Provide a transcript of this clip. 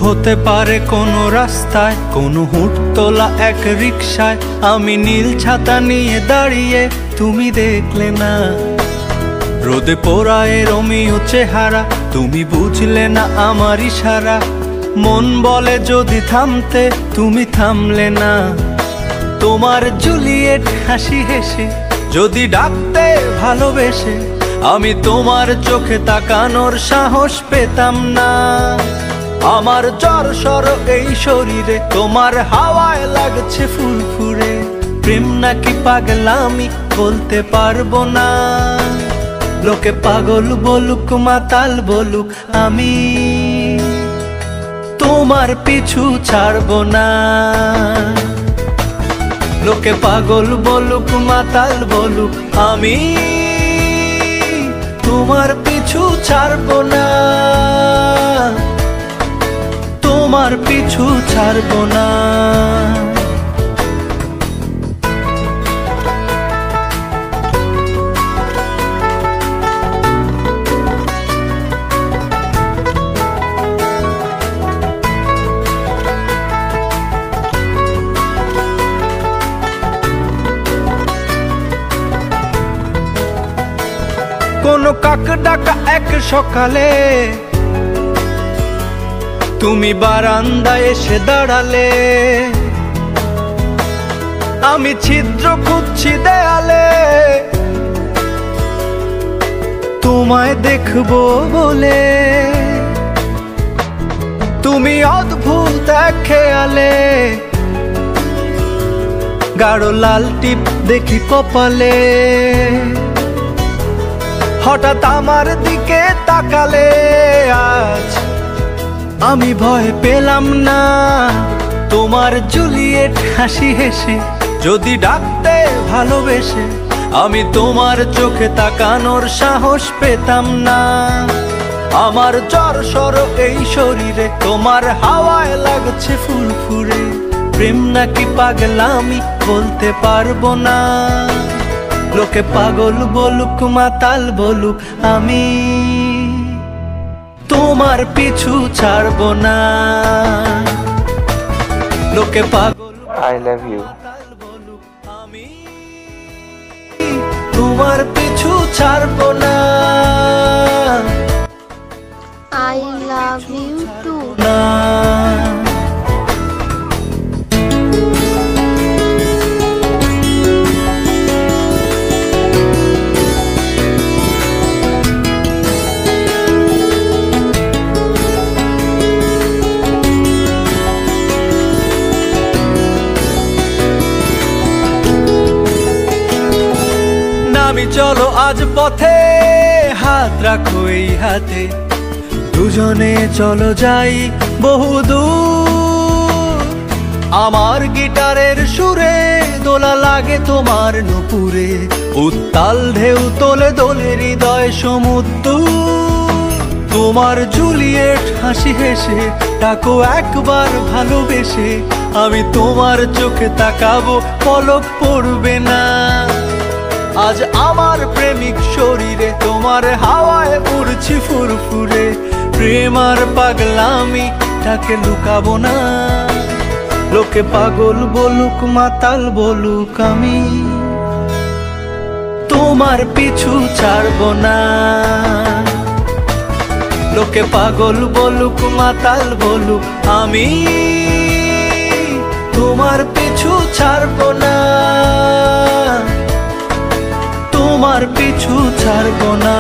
হতে পারে কোনো রাস্তায়, কোনো হুটতোলা এক রিকশায় আমি নীল ছাতা নিয়ে দাঁড়িয়ে, তুমি দেখলে না। রোদে পোড়ায় রোমিও চেহারা, তুমি বুঝলে না আমার ইশারা। মন বলে যদি থামতে, তুমি থামলে না। তোমার জুলিয়েট হাসি হেসে যদি ডাকতে ভালোবেসে, আমি তোমার চোখে তাকানোর সাহস পেতাম না। আমার জ্বর সর এই শরীরে, তোমার হাওয়ায় লাগছে ফুরফুরে। প্রেম নাকি পাগলামি বলতে পারবো না। লোকে পাগল বলুক মাতাল বলুক, আমি তোমার পিছু ছাড়বো না। লোকে পাগল বলুক মাতাল বলুক, আমি তোমার পিছু ছাড়বো না। তোমার পিছু ছাড়বো না। কোনো কাক ডাকা এক সকালে তুমি বারান্দায় এসে দাঁড়ালে। আমি ছিদ্র খুঁজছি দেয়ালে, তোমায় দেখবো বলে। তুমি অদ্ভুত এক খেয়ালে, গাঢ় লাল টিপ দেখি কপালে। হঠাৎ আমার দিকে তাকালে, আজ আমি ভয় পেলাম না। তোমার জুলিয়েট হাসি হেসে যদি ডাকতে ভালোবেসে, আমি তোমার চোখে তাকানোর সাহস পেতাম না। আমার জ্বর সর এই শরীরে, তোমার হাওয়ায় লাগছে ফুরফুরে। প্রেম নাকি পাগলামি বলতে পারবো না। লোকে পাগল বলুক মাতাল বলুক, আমি তোমার পিছু ছাড়বো না। লোকে পাগল I love you বলুক, আমি তোমার পিছু ছাড়বো না। I love you too না। আমি চলো আজ পথে, হাত রাখো এই হাতে। দুজনে চলো যাই বহুদূর। আমার গিটারের সুরে দোলা লাগে তোমার নুপুরে। উত্তাল ঢেউ তোলে দোলে হৃদয় সমুদ্র। তোমার জুলিয়েট হাসি হেসে ডাকো একবার ভালোবেসে। আমি তোমার চোখে তাকাবো, পলক পড়বে না। আজ আমার প্রেমিক শরীরে, তোমার হাওয়ায় উড়ছি ফুরফুরে। প্রেম আর পাগলামি তাকে লুকাবো না। লোকে পাগল বলুক মাতাল বলুক, আমি তোমার পিছু ছাড়বো না। লোকে পাগল বলুক মাতাল বলুক, আমি তোমার পিছু ছাড়বো না। তোমার পিছু ছাড়বো না।